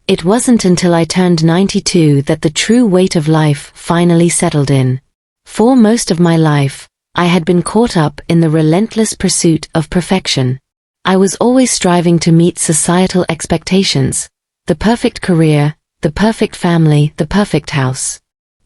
It wasn't until I turned 92 that the true weight of life finally settled in. For most of my life, I had been caught up in the relentless pursuit of perfection. I was always striving to meet societal expectations, the perfect career, the perfect family, the perfect house.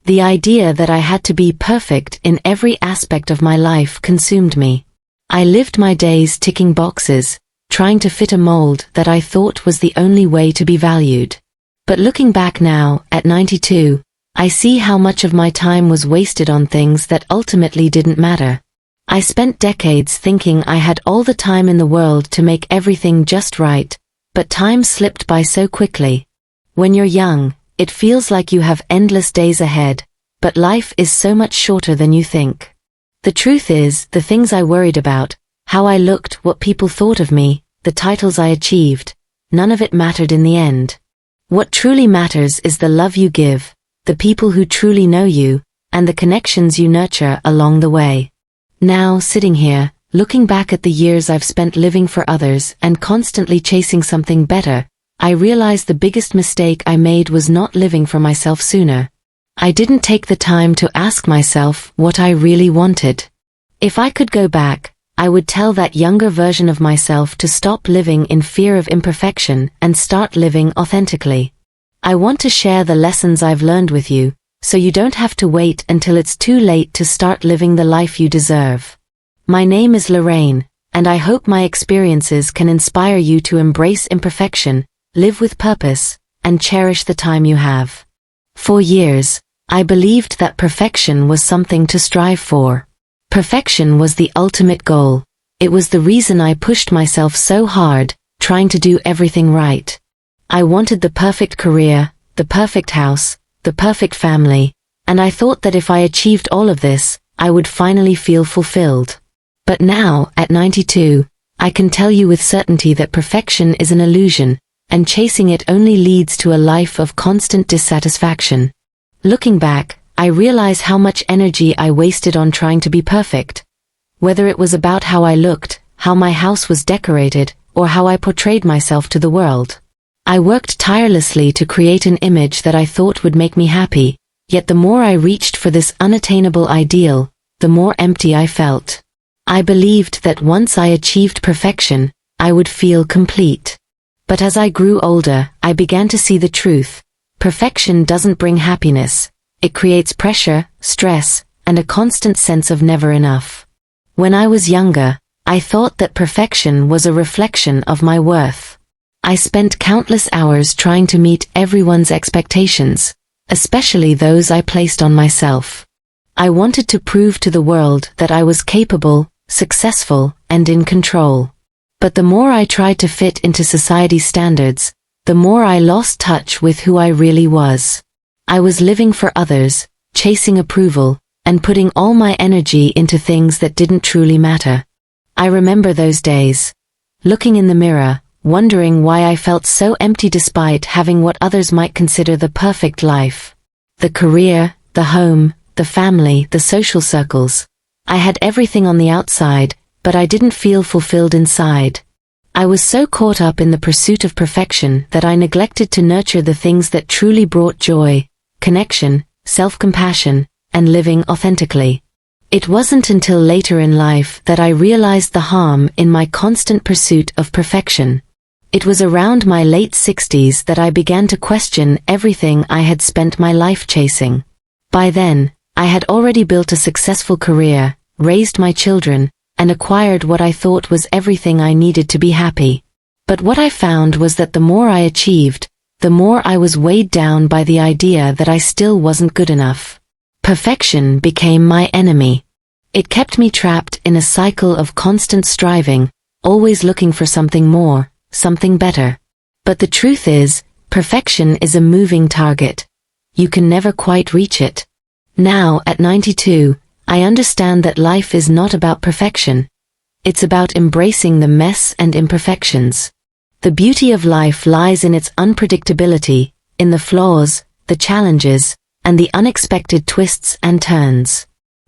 The idea that I had to be perfect in every aspect of my life consumed me. I lived my days ticking boxes, trying to fit a mold that I thought was the only way to be valued. But looking back now, at 92, I see how much of my time was wasted on things that ultimately didn't matter. I spent decades thinking I had all the time in the world to make everything just right, but time slipped by so quickly. When you're young, it feels like you have endless days ahead, but life is so much shorter than you think. The truth is, the things I worried about, how I looked, what people thought of me, the titles I achieved, none of it mattered in the end. What truly matters is the love you give, the people who truly know you, and the connections you nurture along the way. Now, sitting here, looking back at the years I've spent living for others and constantly chasing something better, I realize the biggest mistake I made was not living for myself sooner. I didn't take the time to ask myself what I really wanted. If I could go back, I would tell that younger version of myself to stop living in fear of imperfection and start living authentically. I want to share the lessons I've learned with you, so you don't have to wait until it's too late to start living the life you deserve. My name is Lorraine, and I hope my experiences can inspire you to embrace imperfection, live with purpose, and cherish the time you have. For years, I believed that perfection was something to strive for. Perfection was the ultimate goal. It was the reason I pushed myself so hard, trying to do everything right. I wanted the perfect career, the perfect house, the perfect family, and I thought that if I achieved all of this, I would finally feel fulfilled. But now, at 92, I can tell you with certainty that perfection is an illusion, and chasing it only leads to a life of constant dissatisfaction. Looking back, I realize how much energy I wasted on trying to be perfect. Whether it was about how I looked, how my house was decorated, or how I portrayed myself to the world. I worked tirelessly to create an image that I thought would make me happy, yet the more I reached for this unattainable ideal, the more empty I felt. I believed that once I achieved perfection, I would feel complete. But as I grew older, I began to see the truth. Perfection doesn't bring happiness. It creates pressure, stress, and a constant sense of never enough. When I was younger, I thought that perfection was a reflection of my worth. I spent countless hours trying to meet everyone's expectations, especially those I placed on myself. I wanted to prove to the world that I was capable, successful, and in control. But the more I tried to fit into society's standards, the more I lost touch with who I really was. I was living for others, chasing approval, and putting all my energy into things that didn't truly matter. I remember those days, looking in the mirror, wondering why I felt so empty despite having what others might consider the perfect life. The career, the home, the family, the social circles. I had everything on the outside, but I didn't feel fulfilled inside. I was so caught up in the pursuit of perfection that I neglected to nurture the things that truly brought joy, connection, self-compassion, and living authentically. It wasn't until later in life that I realized the harm in my constant pursuit of perfection. It was around my late 60s that I began to question everything I had spent my life chasing. By then, I had already built a successful career, raised my children, and acquired what I thought was everything I needed to be happy. But what I found was that the more I achieved, the more I was weighed down by the idea that I still wasn't good enough. Perfection became my enemy. It kept me trapped in a cycle of constant striving, always looking for something more, something better. But the truth is, perfection is a moving target. You can never quite reach it. Now, at 92, I understand that life is not about perfection. It's about embracing the mess and imperfections. The beauty of life lies in its unpredictability, in the flaws, the challenges, and the unexpected twists and turns.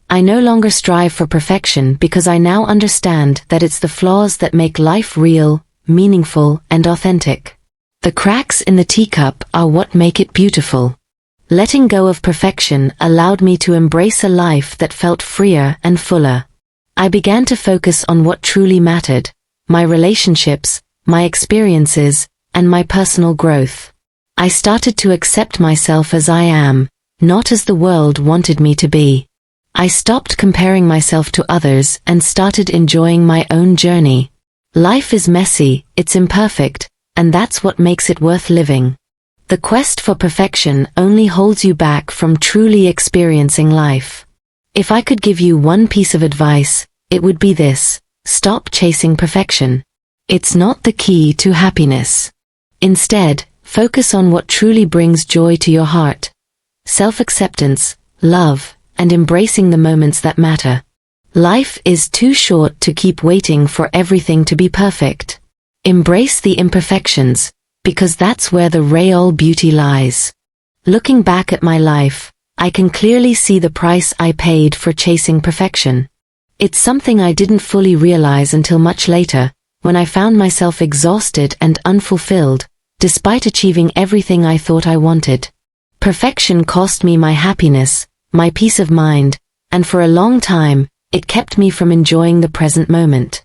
I no longer strive for perfection because I now understand that it's the flaws that make life real, meaningful, and authentic. The cracks in the teacup are what make it beautiful. Letting go of perfection allowed me to embrace a life that felt freer and fuller. I began to focus on what truly mattered: my relationships, my experiences, and my personal growth. I started to accept myself as I am, not as the world wanted me to be. I stopped comparing myself to others and started enjoying my own journey. Life is messy, it's imperfect, and that's what makes it worth living. The quest for perfection only holds you back from truly experiencing life. If I could give you one piece of advice, it would be this: stop chasing perfection. It's not the key to happiness. Instead, focus on what truly brings joy to your heart: self-acceptance, love, and embracing the moments that matter. Life is too short to keep waiting for everything to be perfect. Embrace the imperfections, because that's where the real beauty lies. Looking back at my life, I can clearly see the price I paid for chasing perfection. It's something I didn't fully realize until much later, when I found myself exhausted and unfulfilled, despite achieving everything I thought I wanted. Perfection cost me my happiness, my peace of mind, and for a long time, it kept me from enjoying the present moment.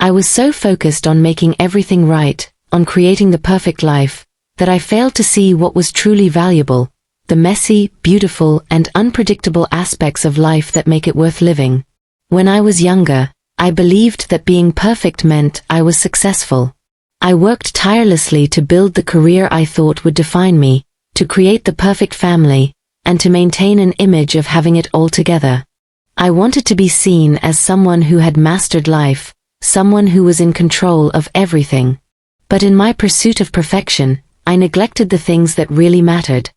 I was so focused on making everything right, on creating the perfect life, that I failed to see what was truly valuable: the messy, beautiful, and unpredictable aspects of life that make it worth living. When I was younger, I believed that being perfect meant I was successful. I worked tirelessly to build the career I thought would define me, to create the perfect family, and to maintain an image of having it all together. I wanted to be seen as someone who had mastered life, someone who was in control of everything. But in my pursuit of perfection, I neglected the things that really mattered: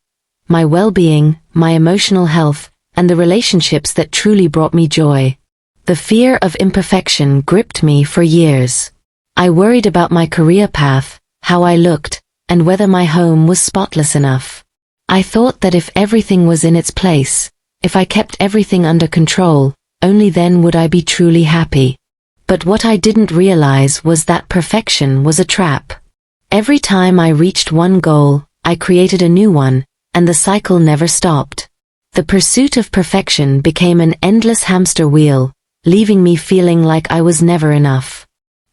my well-being, my emotional health, and the relationships that truly brought me joy. The fear of imperfection gripped me for years. I worried about my career path, how I looked, and whether my home was spotless enough. I thought that if everything was in its place, if I kept everything under control, only then would I be truly happy. But what I didn't realize was that perfection was a trap. Every time I reached one goal, I created a new one, and the cycle never stopped. The pursuit of perfection became an endless hamster wheel, leaving me feeling like I was never enough.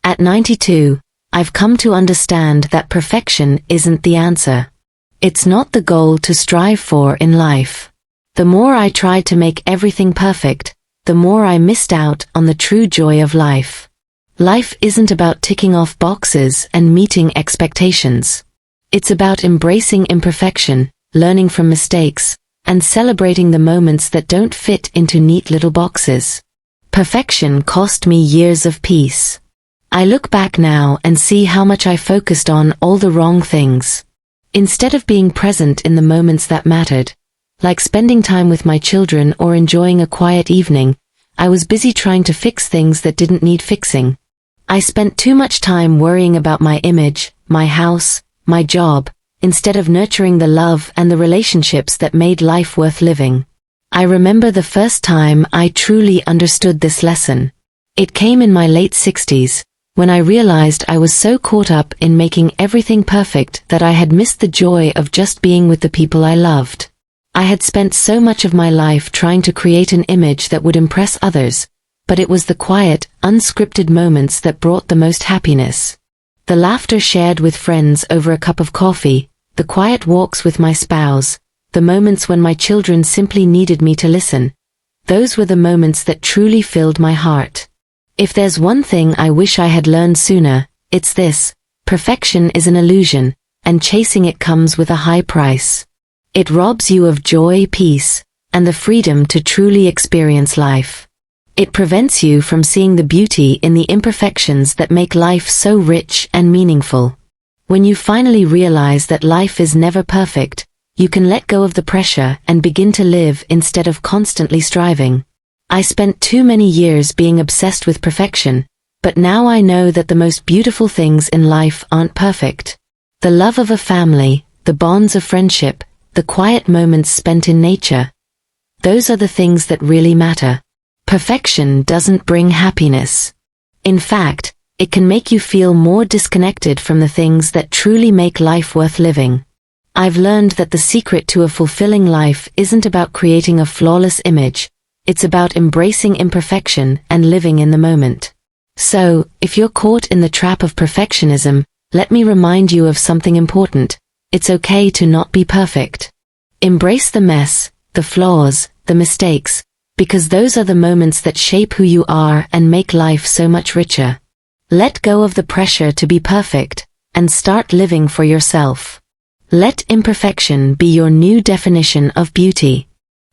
At 92, I've come to understand that perfection isn't the answer. It's not the goal to strive for in life. The more I tried to make everything perfect, the more I missed out on the true joy of life. Life isn't about ticking off boxes and meeting expectations. It's about embracing imperfection, learning from mistakes, and celebrating the moments that don't fit into neat little boxes. Perfection cost me years of peace. I look back now and see how much I focused on all the wrong things. Instead of being present in the moments that mattered, like spending time with my children or enjoying a quiet evening, I was busy trying to fix things that didn't need fixing. I spent too much time worrying about my image, my house, my job, instead of nurturing the love and the relationships that made life worth living. I remember the first time I truly understood this lesson. It came in my late 60s, when I realized I was so caught up in making everything perfect that I had missed the joy of just being with the people I loved. I had spent so much of my life trying to create an image that would impress others, but it was the quiet, unscripted moments that brought the most happiness. The laughter shared with friends over a cup of coffee, the quiet walks with my spouse, the moments when my children simply needed me to listen. Those were the moments that truly filled my heart. If there's one thing I wish I had learned sooner, it's this: perfection is an illusion, and chasing it comes with a high price. It robs you of joy, peace, and the freedom to truly experience life. It prevents you from seeing the beauty in the imperfections that make life so rich and meaningful. When you finally realize that life is never perfect, you can let go of the pressure and begin to live instead of constantly striving. I spent too many years being obsessed with perfection, but now I know that the most beautiful things in life aren't perfect. The love of a family, the bonds of friendship, the quiet moments spent in nature. Those are the things that really matter. Perfection doesn't bring happiness. In fact, It can make you feel more disconnected from the things that truly make life worth living. I've learned that the secret to a fulfilling life isn't about creating a flawless image. It's about embracing imperfection and living in the moment. So, if you're caught in the trap of perfectionism, let me remind you of something important. It's okay to not be perfect. Embrace the mess, the flaws, the mistakes, because those are the moments that shape who you are and make life so much richer. Let go of the pressure to be perfect, and start living for yourself. Let imperfection be your new definition of beauty.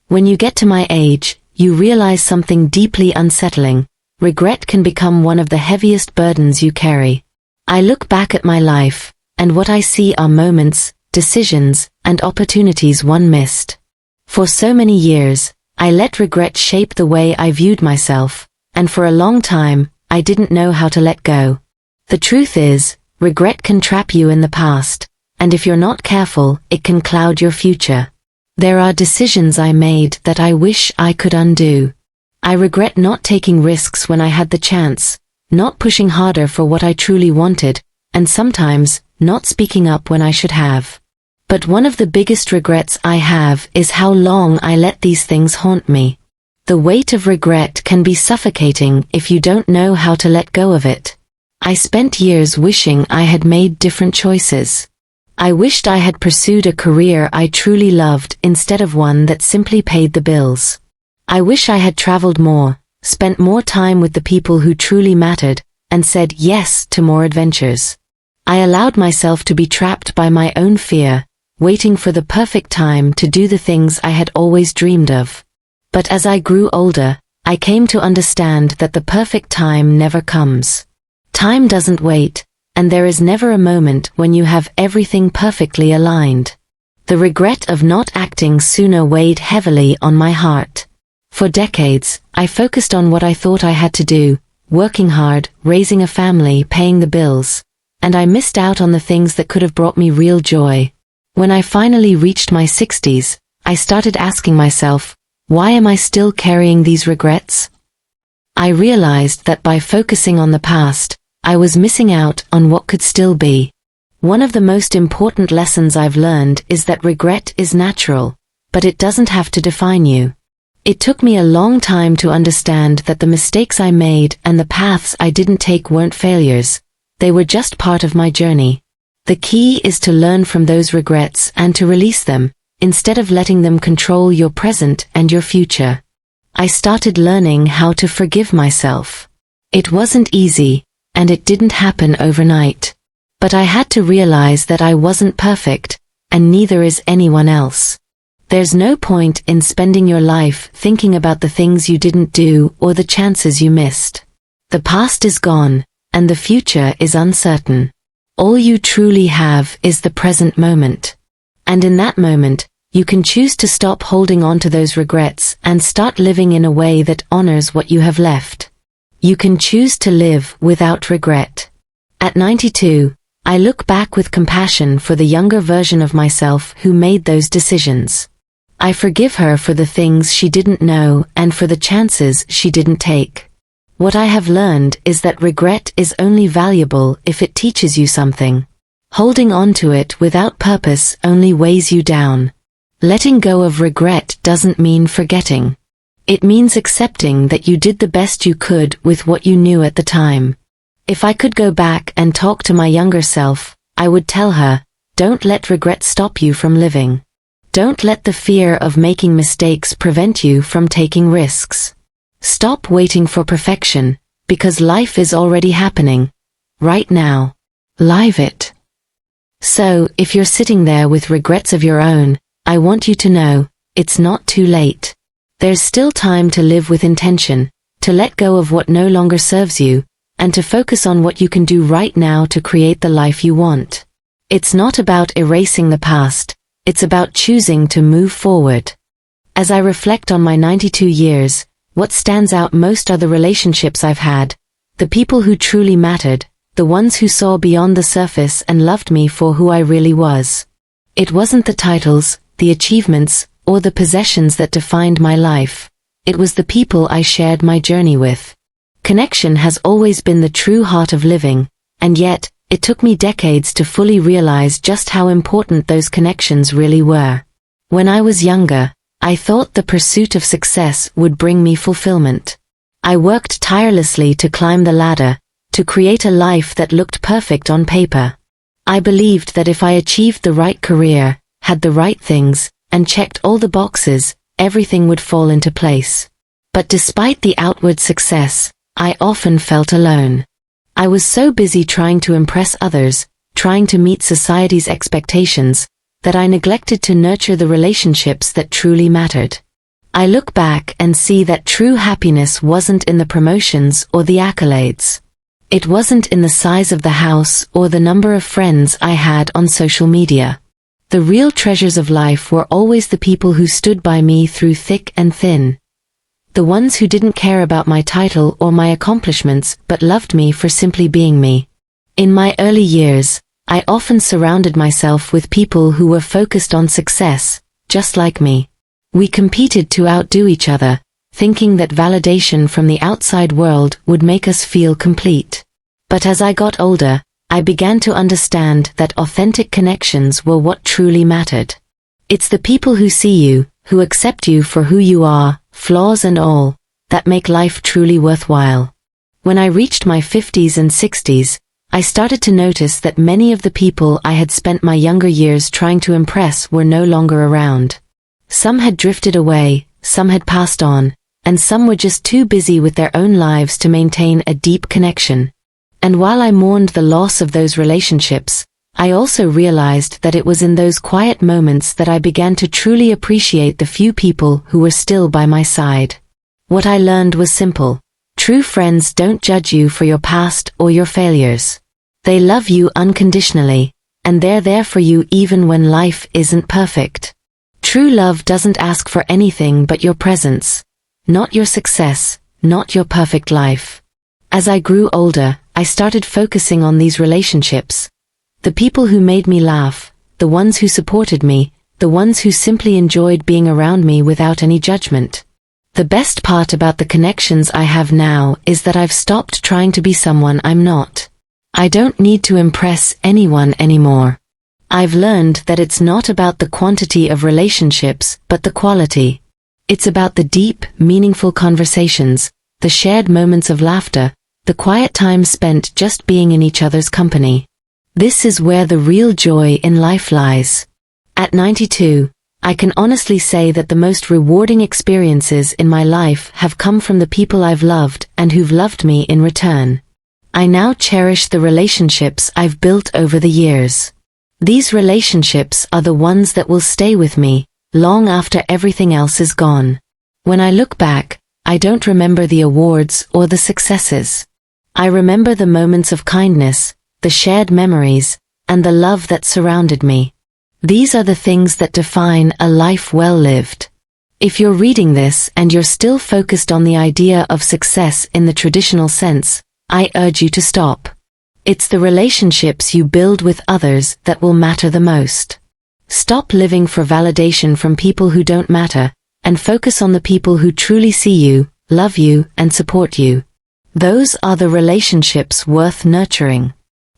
When you get to my age, you realize something deeply unsettling. Regret can become one of the heaviest burdens you carry. I look back at my life, and what I see are moments, decisions, and opportunities one missed. For so many years, I let regret shape the way I viewed myself, and for a long time, I didn't know how to let go. The truth is, regret can trap you in the past, and if you're not careful, it can cloud your future. There are decisions I made that I wish I could undo. I regret not taking risks when I had the chance, not pushing harder for what I truly wanted, and sometimes, not speaking up when I should have. But one of the biggest regrets I have is how long I let these things haunt me. The weight of regret can be suffocating if you don't know how to let go of it. I spent years wishing I had made different choices. I wished I had pursued a career I truly loved instead of one that simply paid the bills. I wish I had traveled more, spent more time with the people who truly mattered, and said yes to more adventures. I allowed myself to be trapped by my own fear, waiting for the perfect time to do the things I had always dreamed of. But as I grew older, I came to understand that the perfect time never comes. Time doesn't wait, and there is never a moment when you have everything perfectly aligned. The regret of not acting sooner weighed heavily on my heart. For decades, I focused on what I thought I had to do, working hard, raising a family, paying the bills, and I missed out on the things that could have brought me real joy. When I finally reached my 60s, I started asking myself, why am I still carrying these regrets? I realized that by focusing on the past, I was missing out on what could still be. One of the most important lessons I've learned is that regret is natural, but it doesn't have to define you. It took me a long time to understand that the mistakes I made and the paths I didn't take weren't failures. They were just part of my journey. The key is to learn from those regrets and to release them, instead of letting them control your present and your future. I started learning how to forgive myself. It wasn't easy, and it didn't happen overnight. But I had to realize that I wasn't perfect, and neither is anyone else. There's no point in spending your life thinking about the things you didn't do or the chances you missed. The past is gone, and the future is uncertain. All you truly have is the present moment. And in that moment, you can choose to stop holding on to those regrets and start living in a way that honors what you have left. You can choose to live without regret. At 92, I look back with compassion for the younger version of myself who made those decisions. I forgive her for the things she didn't know and for the chances she didn't take. What I have learned is that regret is only valuable if it teaches you something. Holding on to it without purpose only weighs you down. Letting go of regret doesn't mean forgetting. It means accepting that you did the best you could with what you knew at the time. If I could go back and talk to my younger self, I would tell her, don't let regret stop you from living. Don't let the fear of making mistakes prevent you from taking risks. Stop waiting for perfection, because life is already happening. Right now. Live it. So, if you're sitting there with regrets of your own, I want you to know, it's not too late. There's still time to live with intention, to let go of what no longer serves you, and to focus on what you can do right now to create the life you want. It's not about erasing the past, it's about choosing to move forward. As I reflect on my 92 years, what stands out most are the relationships I've had, the people who truly mattered, the ones who saw beyond the surface and loved me for who I really was. It wasn't the titles, the achievements, or the possessions that defined my life. It was the people I shared my journey with. Connection has always been the true heart of living, and yet, it took me decades to fully realize just how important those connections really were. When I was younger, I thought the pursuit of success would bring me fulfillment. I worked tirelessly to climb the ladder, to create a life that looked perfect on paper. I believed that if I achieved the right career, had the right things, and checked all the boxes, everything would fall into place. But despite the outward success, I often felt alone. I was so busy trying to impress others, trying to meet society's expectations, that I neglected to nurture the relationships that truly mattered. I look back and see that true happiness wasn't in the promotions or the accolades. It wasn't in the size of the house or the number of friends I had on social media. The real treasures of life were always the people who stood by me through thick and thin. The ones who didn't care about my title or my accomplishments but loved me for simply being me. In my early years, I often surrounded myself with people who were focused on success, just like me. We competed to outdo each other, thinking that validation from the outside world would make us feel complete. But as I got older, I began to understand that authentic connections were what truly mattered. It's the people who see you, who accept you for who you are, flaws and all, that make life truly worthwhile. When I reached my 50s and 60s, I started to notice that many of the people I had spent my younger years trying to impress were no longer around. Some had drifted away, some had passed on, and some were just too busy with their own lives to maintain a deep connection. And while I mourned the loss of those relationships, I also realized that it was in those quiet moments that I began to truly appreciate the few people who were still by my side. What I learned was simple. True friends don't judge you for your past or your failures. They love you unconditionally, and they're there for you even when life isn't perfect. True love doesn't ask for anything but your presence. Not your success, not your perfect life. As I grew older, I started focusing on these relationships. The people who made me laugh, the ones who supported me, the ones who simply enjoyed being around me without any judgment. The best part about the connections I have now is that I've stopped trying to be someone I'm not. I don't need to impress anyone anymore. I've learned that it's not about the quantity of relationships, but the quality. It's about the deep, meaningful conversations, the shared moments of laughter, the quiet time spent just being in each other's company. This is where the real joy in life lies. At 92, I can honestly say that the most rewarding experiences in my life have come from the people I've loved and who've loved me in return. I now cherish the relationships I've built over the years. These relationships are the ones that will stay with me, long after everything else is gone. When I look back, I don't remember the awards or the successes. I remember the moments of kindness, the shared memories, and the love that surrounded me. These are the things that define a life well lived. If you're reading this and you're still focused on the idea of success in the traditional sense, I urge you to stop. It's the relationships you build with others that will matter the most. Stop living for validation from people who don't matter, and focus on the people who truly see you, love you, and support you. Those are the relationships worth nurturing.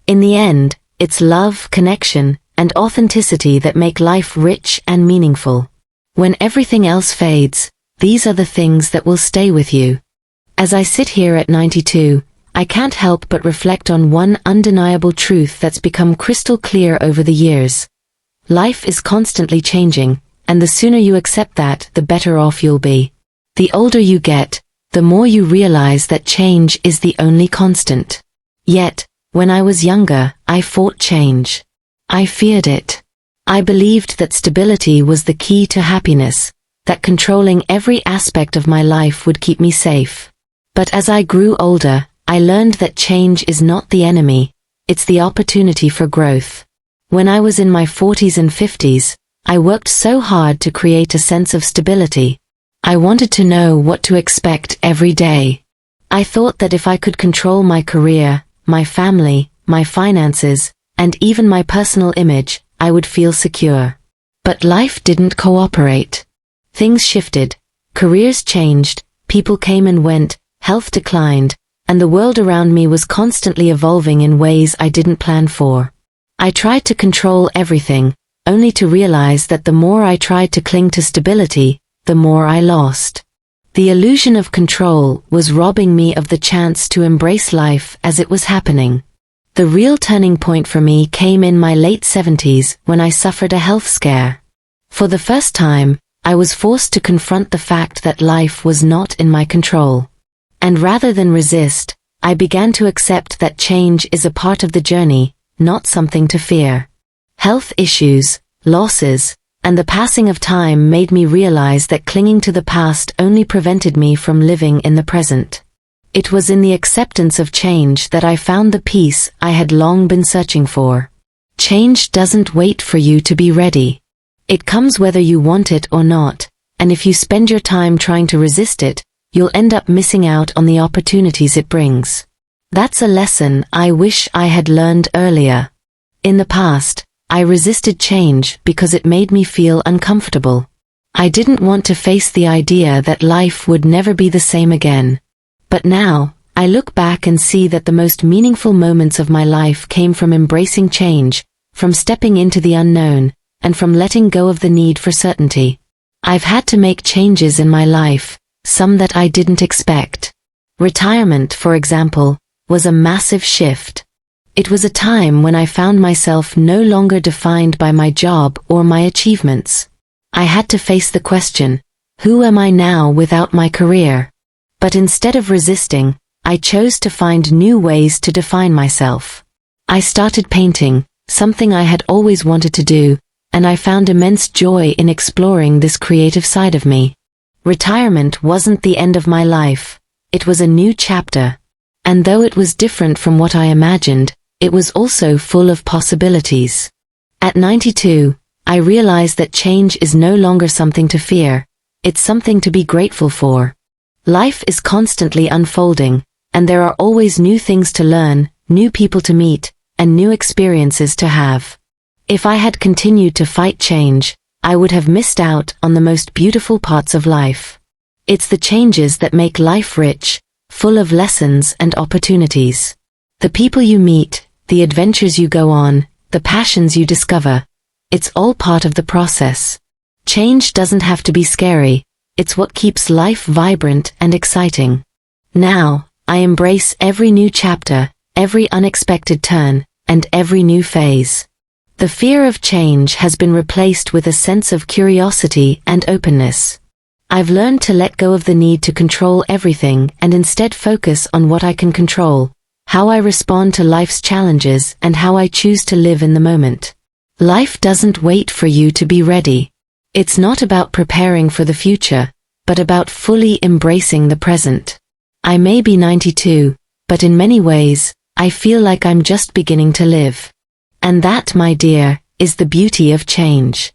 In the end, it's love, connection, and authenticity that make life rich and meaningful. When everything else fades, these are the things that will stay with you. As I sit here at 92, I can't help but reflect on one undeniable truth that's become crystal clear over the years. Life is constantly changing, and the sooner you accept that, the better off you'll be. The older you get, the more you realize that change is the only constant. Yet, when I was younger, I fought change. I feared it. I believed that stability was the key to happiness, that controlling every aspect of my life would keep me safe. But as I grew older, I learned that change is not the enemy, it's the opportunity for growth. When I was in my 40s and 50s, I worked so hard to create a sense of stability. I wanted to know what to expect every day. I thought that if I could control my career, my family, my finances, and even my personal image, I would feel secure. But life didn't cooperate. Things shifted, careers changed, people came and went, health declined, and the world around me was constantly evolving in ways I didn't plan for. I tried to control everything, only to realize that the more I tried to cling to stability, the more I lost. The illusion of control was robbing me of the chance to embrace life as it was happening. The real turning point for me came in my late 70s when I suffered a health scare. For the first time, I was forced to confront the fact that life was not in my control. And rather than resist, I began to accept that change is a part of the journey, not something to fear. Health issues, losses, and the passing of time made me realize that clinging to the past only prevented me from living in the present. It was in the acceptance of change that I found the peace I had long been searching for. Change doesn't wait for you to be ready. It comes whether you want it or not, and if you spend your time trying to resist it, you'll end up missing out on the opportunities it brings. That's a lesson I wish I had learned earlier. In the past, I resisted change because it made me feel uncomfortable. I didn't want to face the idea that life would never be the same again. But now, I look back and see that the most meaningful moments of my life came from embracing change, from stepping into the unknown, and from letting go of the need for certainty. I've had to make changes in my life, some that I didn't expect. Retirement, for example, was a massive shift. It was a time when I found myself no longer defined by my job or my achievements. I had to face the question, who am I now without my career? But instead of resisting, I chose to find new ways to define myself. I started painting, something I had always wanted to do, and I found immense joy in exploring this creative side of me. Retirement wasn't the end of my life, it was a new chapter. And though it was different from what I imagined, it was also full of possibilities. At 92, I realized that change is no longer something to fear, it's something to be grateful for. Life is constantly unfolding, and there are always new things to learn, new people to meet, and new experiences to have. If I had continued to fight change, I would have missed out on the most beautiful parts of life. It's the changes that make life rich, full of lessons and opportunities. The people you meet, the adventures you go on, the passions you discover, it's all part of the process. Change doesn't have to be scary, it's what keeps life vibrant and exciting. Now, I embrace every new chapter, every unexpected turn, and every new phase. The fear of change has been replaced with a sense of curiosity and openness. I've learned to let go of the need to control everything and instead focus on what I can control, how I respond to life's challenges and how I choose to live in the moment. Life doesn't wait for you to be ready. It's not about preparing for the future, but about fully embracing the present. I may be 92, but in many ways, I feel like I'm just beginning to live. And that, my dear, is the beauty of change.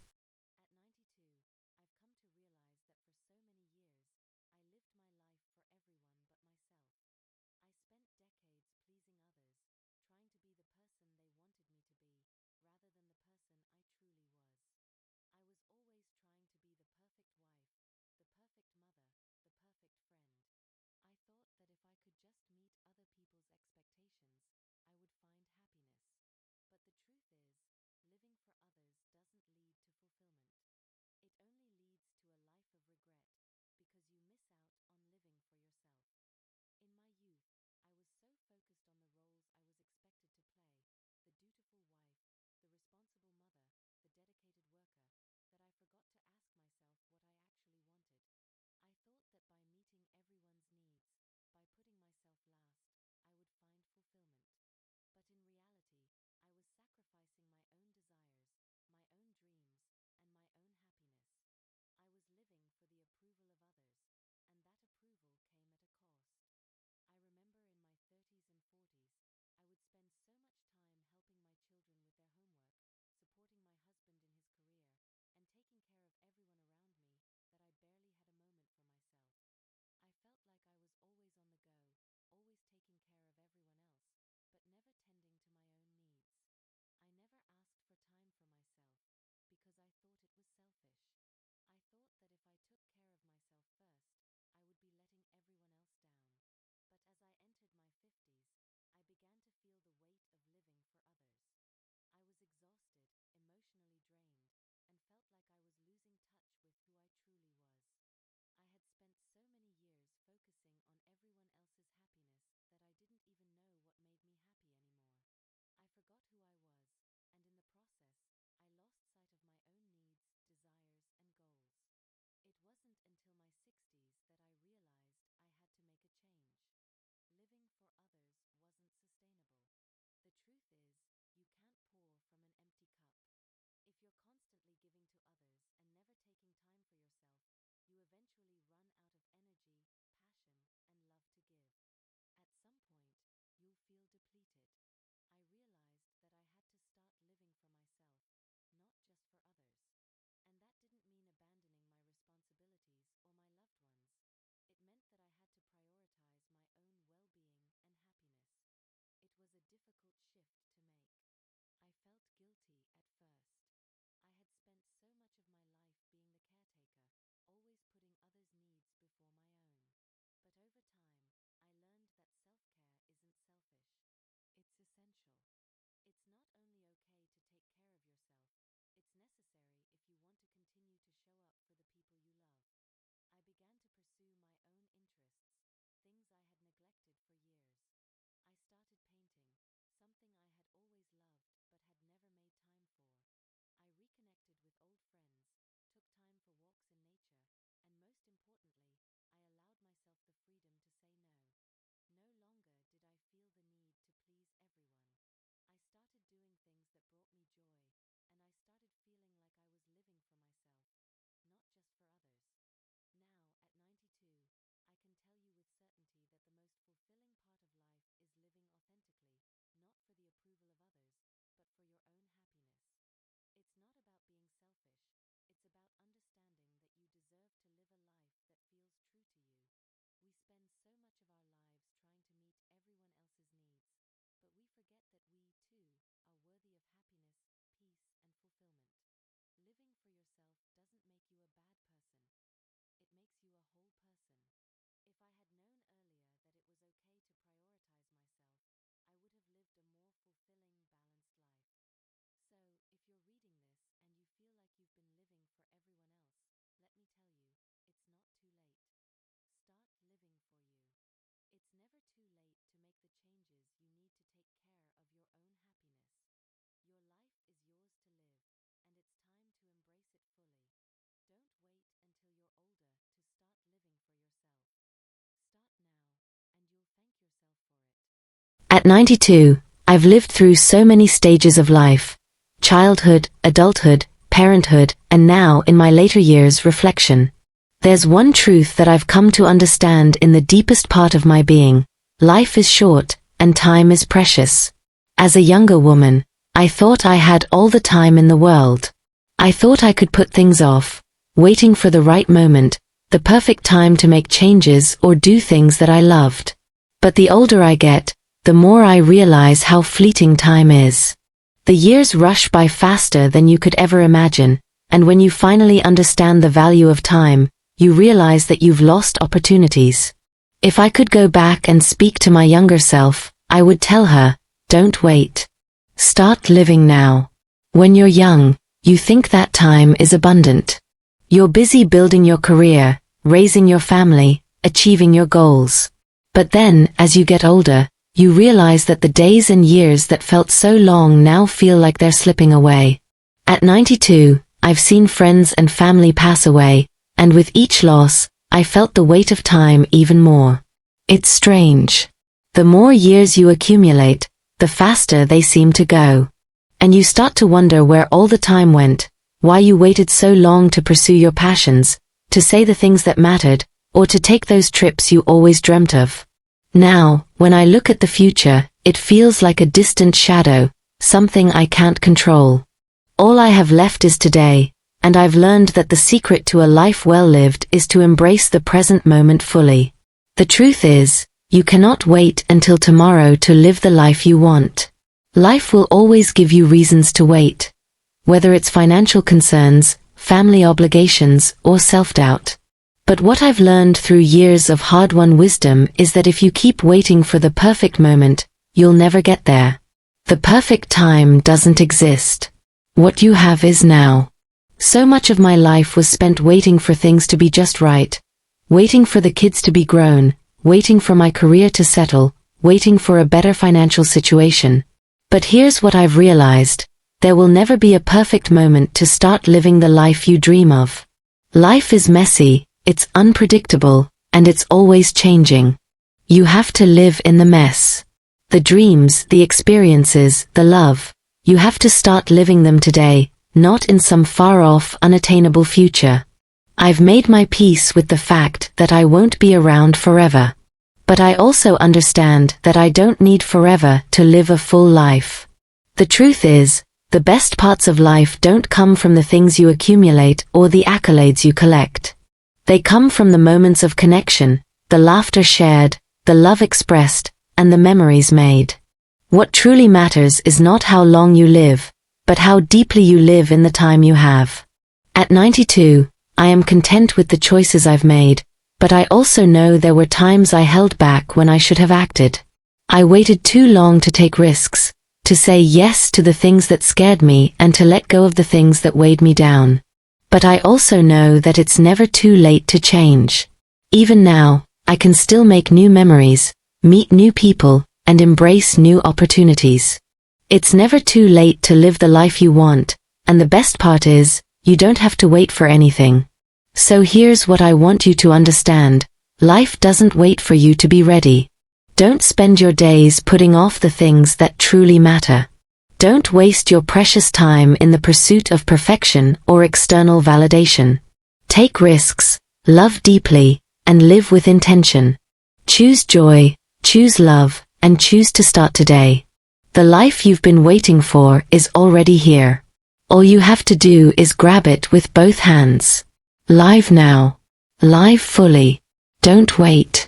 drained, and felt like I was losing touch with who I truly was. I had spent so many years focusing on everyone else's happiness that I didn't even know what made me happy anymore. I forgot who I was, and in the process, I lost sight of my own needs, desires, and goals. It wasn't until my 60s that I realized I had to make a change. Living for others wasn't sustainable. The truth is, you can't pour from an empty cup. If you're constantly giving to others and never taking time for yourself, you eventually run out of energy, passion, and love to give. At some point, you'll feel depleted. I realized that I had to start living for myself, not just for others. And that didn't mean abandoning my responsibilities or my loved ones. It meant that I had to prioritize my own well-being and happiness. It was a difficult shift to make. I felt guilty at first. I had spent so much of my life being the caretaker, always putting others' needs before my own. But over time, I learned that self-care isn't selfish. It's essential. It's not only okay to take care of yourself, it's necessary if you want to continue to show up for the people you love. I began to pursue my own interests, things I had neglected for years. I started painting, something I had always loved but had never made time for. I reconnected with old friends, took time for walks in nature, and most importantly, I allowed myself the freedom to say no. No longer did I feel the need to please everyone. I started doing things that brought me joy, and I started feeling like I was living for myself, not just for others. Now, at 92, I can tell you with certainty that the most fulfilling part of life is living authentically, not for the approval of others, but for your own happiness. It's not about being selfish, it's about understanding that you deserve to live a life that feels true to you. We spend so much of our lives trying to meet everyone else's needs, but we forget that we, too, are worthy of happiness, peace, and fulfillment. Living for yourself doesn't make you a bad person. It makes you a whole person. If I had known earlier that it was okay to prioritize myself, I would have lived a more fulfilling, balanced life. So, if you're reading this and you feel like you've been living for everyone else, let me tell you, it's not too late. Start living for you. It's never too late to make the changes you need to take care of your own happiness. Your life is yours to live, and it's time to embrace it fully. Don't wait until you're older to start living for yourself. Start now, and you'll thank yourself for it. At 92, I've lived through so many stages of life: childhood, adulthood, parenthood, and now, in my later years, reflection. There's one truth that I've come to understand in the deepest part of my being: life is short, and time is precious. As a younger woman, I thought I had all the time in the world. I thought I could put things off, waiting for the right moment, the perfect time to make changes or do things that I loved. But the older I get, the more I realize how fleeting time is. The years rush by faster than you could ever imagine, and when you finally understand the value of time, you realize that you've lost opportunities. If I could go back and speak to my younger self, I would tell her, don't wait. Start living now. When you're young, you think that time is abundant. You're busy building your career, raising your family, achieving your goals. But then, as you get older, you realize that the days and years that felt so long now feel like they're slipping away. At 92, I've seen friends and family pass away, and with each loss, I felt the weight of time even more. It's strange. The more years you accumulate, the faster they seem to go. And you start to wonder where all the time went, why you waited so long to pursue your passions, to say the things that mattered, or to take those trips you always dreamt of. Now, when I look at the future, it feels like a distant shadow, something I can't control. All I have left is today, and I've learned that the secret to a life well lived is to embrace the present moment fully. The truth is, you cannot wait until tomorrow to live the life you want. Life will always give you reasons to wait, whether it's financial concerns, family obligations, or self-doubt. But what I've learned through years of hard-won wisdom is that if you keep waiting for the perfect moment, you'll never get there. The perfect time doesn't exist. What you have is now. So much of my life was spent waiting for things to be just right, waiting for the kids to be grown, waiting for my career to settle, waiting for a better financial situation. But here's what I've realized: there will never be a perfect moment to start living the life you dream of. Life is messy, it's unpredictable, and it's always changing. You have to live in the mess. The dreams, the experiences, the love, you have to start living them today, not in some far-off, unattainable future. I've made my peace with the fact that I won't be around forever. But I also understand that I don't need forever to live a full life. The truth is, the best parts of life don't come from the things you accumulate or the accolades you collect. They come from the moments of connection, the laughter shared, the love expressed, and the memories made. What truly matters is not how long you live, but how deeply you live in the time you have. At 92, I am content with the choices I've made, but I also know there were times I held back when I should have acted. I waited too long to take risks, to say yes to the things that scared me and to let go of the things that weighed me down. But I also know that it's never too late to change. Even now, I can still make new memories, meet new people, and embrace new opportunities. It's never too late to live the life you want, and the best part is, you don't have to wait for anything. So here's what I want you to understand: life doesn't wait for you to be ready. Don't spend your days putting off the things that truly matter. Don't waste your precious time in the pursuit of perfection or external validation. Take risks, love deeply, and live with intention. Choose joy, choose love, and choose to start today. The life you've been waiting for is already here. All you have to do is grab it with both hands. Live now. Live fully. Don't wait.